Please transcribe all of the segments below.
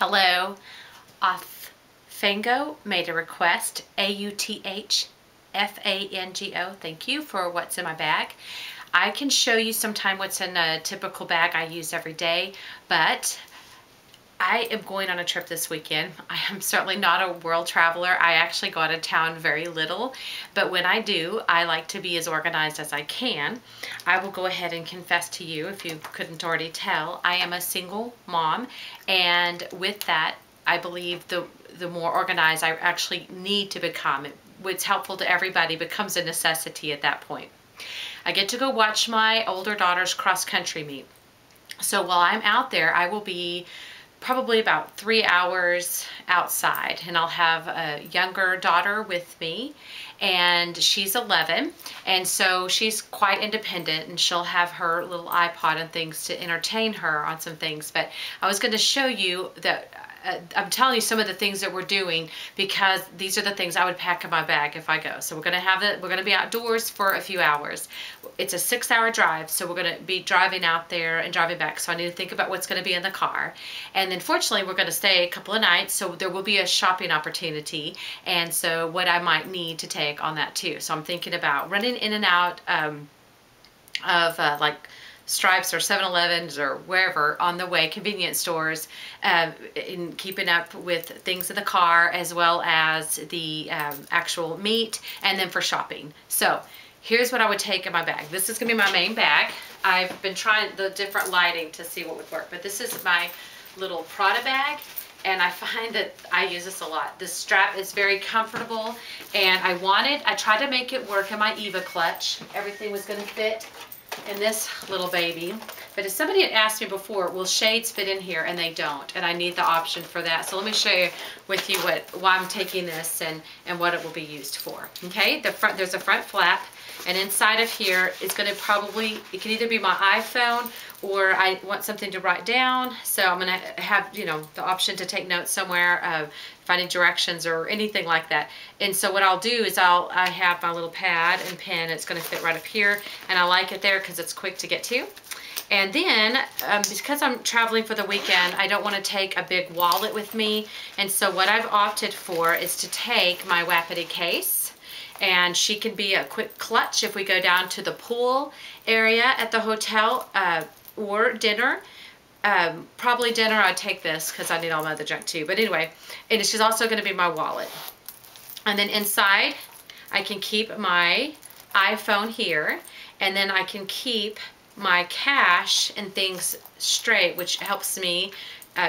Hello, Fango made a request, AUTHFANGO. Thank you for what's in my bag. I can show you sometime what's in a typical bag I use every day, but I am going on a trip this weekend. I am certainly not a world traveler. I actually go out of town very little, but when I do, I like to be as organized as I can. I will go ahead and confess to you, if you couldn't already tell, I am a single mom, and with that, I believe the more organized I actually need to become. What's helpful to everybody becomes a necessity at that point. I get to go watch my older daughter's cross-country meet. So while I'm out there, I will be probably about 3 hours outside, and I'll have a younger daughter with me, and she's 11, and so she's quite independent, and she'll have her little iPod and things to entertain her on some things. But I was going to show you that I'm telling you some of the things that we're doing, because these are the things I would pack in my bag if I go. So we're going to be outdoors for a few hours. It's a 6-hour drive, so we're going to be driving out there and driving back. So I need to think about what's going to be in the car. And then fortunately, we're going to stay a couple of nights, so there will be a shopping opportunity. And so what I might need to take on that too. So I'm thinking about running in and out of like Stripes or 7-Elevens or wherever on the way, convenience stores, in keeping up with things in the car, as well as the actual meat, and then for shopping. So here's what I would take in my bag. This is gonna be my main bag. I've been trying the different lighting to see what would work, but this is my little Prada bag, and I find that I use this a lot. This strap is very comfortable, and I tried to make it work in my Eva clutch. Everything was gonna fit in this little baby, but as somebody had asked me before, will shades fit in here? And they don't, and I need the option for that. So let me show you with you why I'm taking this and what it will be used for. Okay, there's a front flap, and inside of here is going to it can either be my iPhone, or I want something to write down, so I'm going to have, the option to take notes somewhere, finding directions or anything like that. And so what I'll do is I have my little pad and pen. It's going to fit right up here, and I like it there because it's quick to get to. And then because I'm traveling for the weekend, I don't want to take a big wallet with me, and so what I've opted for is to take my Wapiti case, and she can be a quick clutch if we go down to the pool area at the hotel, or dinner. Probably dinner, I'd take this because I need all my other junk too. But anyway, and she's also going to be my wallet. And then inside, I can keep my iPhone here, and then I can keep my cash and things straight, which helps me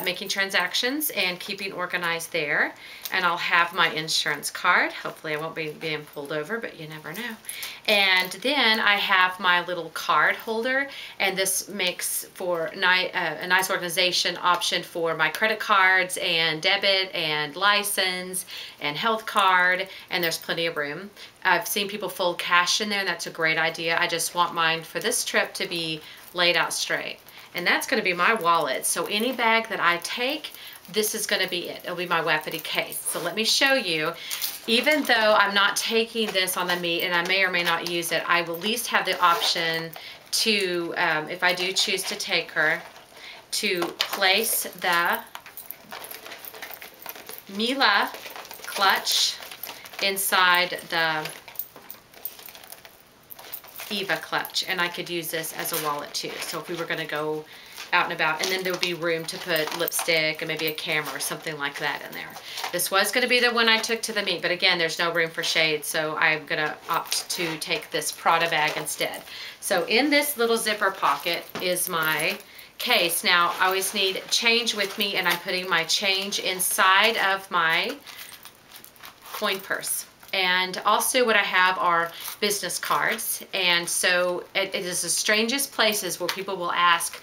making transactions and keeping organized there. And I'll have my insurance card. Hopefully I won't be being pulled over, but you never know. And then I have my little card holder, and this makes for a nice organization option for my credit cards and debit and license and health card, and there's plenty of room. I've seen people fold cash in there, and that's a great idea. I just want mine for this trip to be laid out straight. And that's going to be my wallet. So any bag that I take, this is going to be it. It'll be my Wapiti case. So let me show you. Even though I'm not taking this on the meet, and I may or may not use it, I will at least have the option to, if I do choose to take her, to place the Mila clutch inside the Eva clutch, and I could use this as a wallet too. So if we were going to go out and about, and then there would be room to put lipstick and maybe a camera or something like that in there. This was going to be the one I took to the meet, but again, there's no room for shades, so I'm going to opt to take this Prada bag instead. So in this little zipper pocket is my case. Now I always need change with me, and I'm putting my change inside of my coin purse. And also what I have are business cards. And so it is the strangest places where people will ask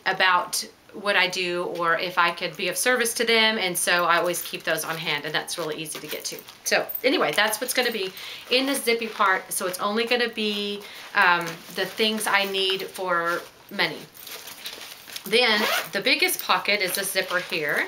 about what I do, or if I could be of service to them. And so I always keep those on hand, and that's really easy to get to. So anyway, that's what's going to be in this zippy part. So it's only going to be the things I need for money. Then the biggest pocket is the zipper here.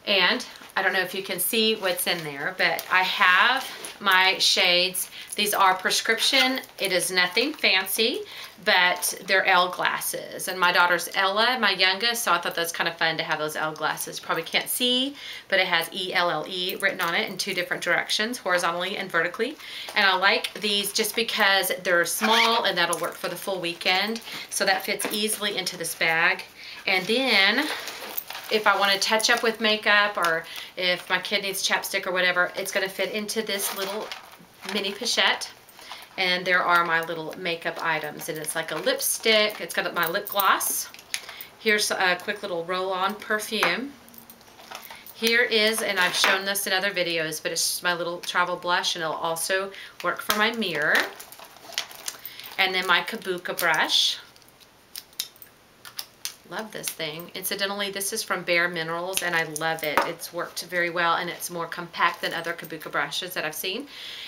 And I don't know if you can see what's in there, but I have my shades. These are prescription. It is nothing fancy, but they're L glasses. And my daughter's Ella, my youngest, so I thought that's kind of fun to have those L glasses. Probably can't see, but it has E-L-L-E written on it in 2 different directions, horizontally and vertically. And I like these just because they're small and that'll work for the full weekend. So that fits easily into this bag. And then if I want to touch up with makeup, or if my kid needs chapstick or whatever, it's going to fit into this little mini pochette. And there are my little makeup items, and it's like a lipstick. It's got my lip gloss. Here's a quick little roll-on perfume. Here is, and I've shown this in other videos, but it's just my little travel blush, and it'll also work for my mirror. And then my Kabuki brush. Love this thing. Incidentally, this is from Bare Minerals, and I love it. It's worked very well, and it's more compact than other Kabuki brushes that I've seen.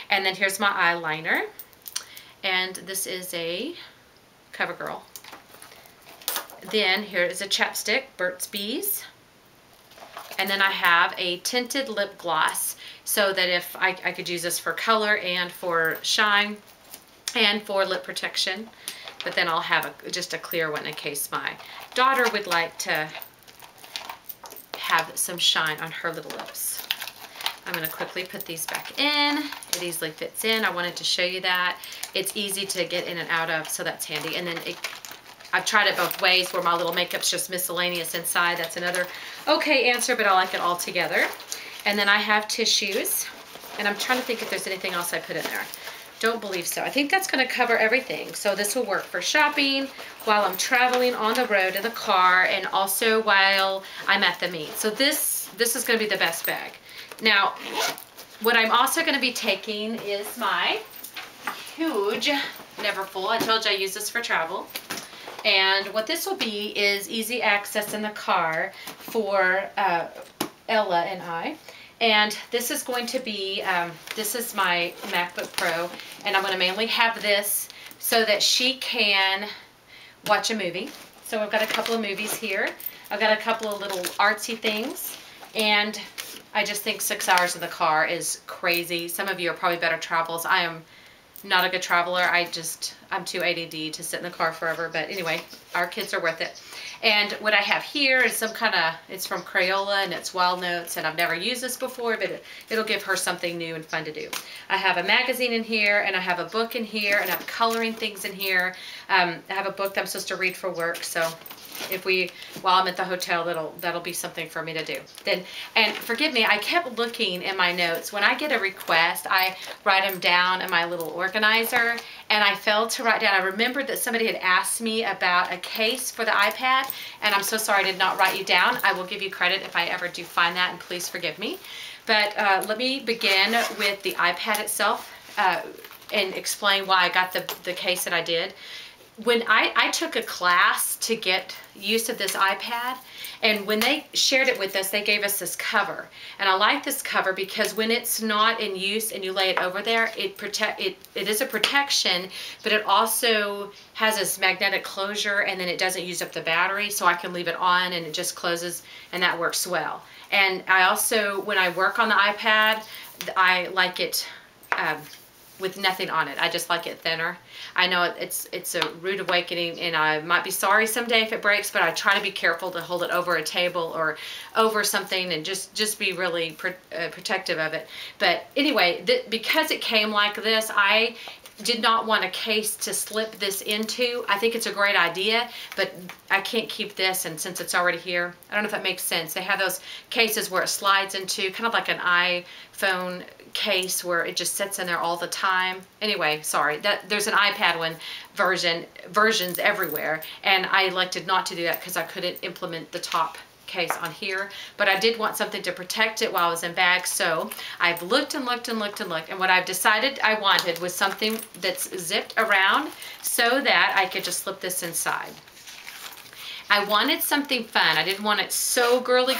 And then here's my eyeliner. And this is a CoverGirl. Then here is a chapstick, Burt's Bees. And then I have a tinted lip gloss, so that if I could use this for color and for shine and for lip protection. But then I'll have just a clear one in case my daughter would like to have some shine on her little lips. I'm going to quickly put these back in. It easily fits in. I wanted to show you that. It's easy to get in and out of, so that's handy. And then I've tried it both ways, where my little makeup's just miscellaneous inside. That's another okay answer, but I like it all together. And then I have tissues, and I'm trying to think if there's anything else I put in there. Don't believe so. I think that's going to cover everything. So this will work for shopping, while I'm traveling on the road in the car, and also while I'm at the meet. So this is going to be the best bag. Now, what I'm also going to be taking is my huge Neverfull. I told you I use this for travel. And what this will be is easy access in the car for Ella and I. And this is going to be, this is my MacBook Pro, and I'm going to mainly have this so that she can watch a movie. So I've got a couple of movies here. I've got a couple of little artsy things, and I just think 6 hours in the car is crazy. Some of you are probably better travelers. I am not a good traveler. I'm too ADD to sit in the car forever. But anyway, our kids are worth it. And what I have here is some kind of, it's from Crayola, and it's Wild Notes, and I've never used this before, but it'll give her something new and fun to do. I have a magazine in here, and I have a book in here, and I have coloring things in here. I have a book that I'm supposed to read for work, so while I'm at the hotel, that'll be something for me to do. And forgive me, I kept looking in my notes. When I get a request, I write them down in my little organizer, and I failed to write down. I remembered that somebody had asked me about a case for the iPad, and I'm so sorry I did not write you down. I will give you credit if I ever do find that, and please forgive me. But let me begin with the iPad itself and explain why I got the case that I did. When I took a class to get use of this iPad, and when they shared it with us, they gave us this cover. And I like this cover because when it's not in use and you lay it over there, it is a protection, but it also has this magnetic closure, and then it doesn't use up the battery, so I can leave it on and it just closes, and that works well. And I also, when I work on the iPad, I like it with nothing on it. I just like it thinner. I know it's a rude awakening, and I might be sorry someday if it breaks, but I try to be careful to hold it over a table or over something, and just be really protective of it. But anyway, because it came like this, I did not want a case to slip this into. I think it's a great idea, but I can't keep this, and since it's already here, I don't know if that makes sense. They have those cases where it slides into, kind of like an iPhone case where it just sits in there all the time. Anyway, sorry, there's an iPad versions everywhere, and I elected not to do that because I couldn't implement the top case on here, but I did want something to protect it while I was in bag. So I've looked and looked and looked and looked, and what I've decided I wanted was something that's zipped around so that I could just slip this inside. I wanted something fun. I didn't want it so girly,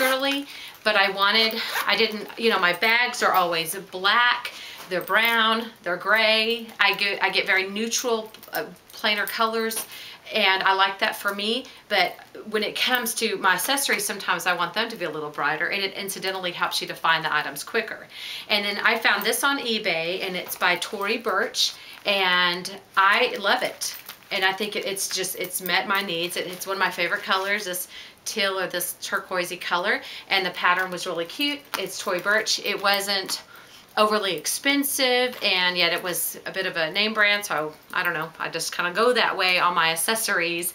but I didn't, you know, my bags are always black, they're brown, they're gray. I get very neutral, plainer colors, And I like that for me, but when it comes to my accessories, sometimes I want them to be a little brighter, and it incidentally helps you to find the items quicker. And then I found this on eBay, and it's by Tory Burch, and I love it. And I think it's met my needs. It's one of my favorite colors, this teal or this turquoisey color, and the pattern was really cute. It's Tory Burch. It wasn't overly expensive, and yet it was a bit of a name brand, so I don't know, I just kind of go that way on my accessories.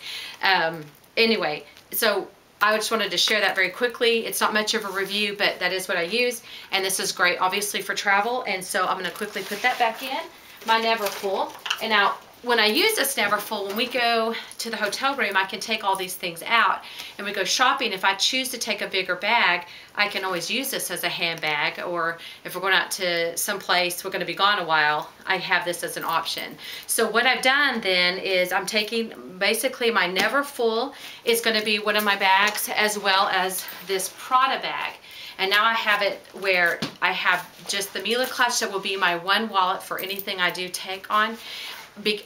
Anyway, so I just wanted to share that very quickly. It's not much of a review, but that is what I use, and this is great obviously for travel. And so I'm going to quickly put that back in my Neverfull. And now when I use this Neverfull, when we go to the hotel room, I can take all these things out, and we go shopping. If I choose to take a bigger bag, I can always use this as a handbag, or if we're going out to some place, we're going to be gone a while, I have this as an option. So what I've done then is I'm taking basically my Neverfull is going to be one of my bags, as well as this Prada bag. And now I have it where I have just the Mila clutch that will be my one wallet for anything I do take on.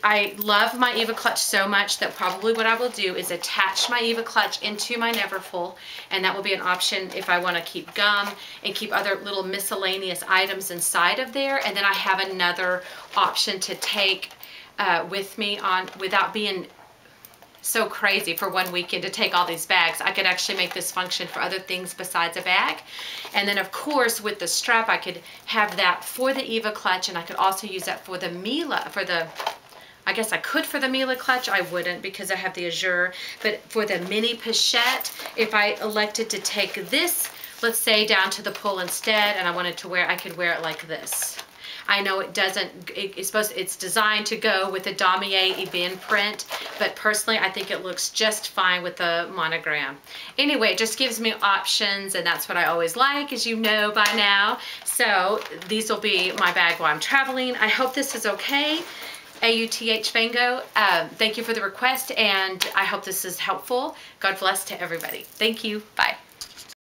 I love my Eva clutch so much that probably what I will do is attach my Eva clutch into my Neverfull, and that will be an option if I want to keep gum and keep other little miscellaneous items inside of there. And then I have another option to take with me on without being so crazy for one weekend to take all these bags. I could actually make this function for other things besides a bag. And then of course with the strap, I could have that for the Eva clutch, and I could also use that for the Mila, I guess I could for the Mila clutch. I wouldn't because I have the Azure, but for the mini pochette, if I elected to take this, let's say down to the pull instead, and I wanted to wear, I could wear it like this. I know it doesn't, it's designed to go with the Damier Ebin print, but personally I think it looks just fine with the monogram. Anyway, it just gives me options, and that's what I always like, as you know by now. So these will be my bag while I'm traveling. I hope this is okay. AUTH Fango, thank you for the request, and I hope this is helpful. God bless to everybody. Thank you. Bye.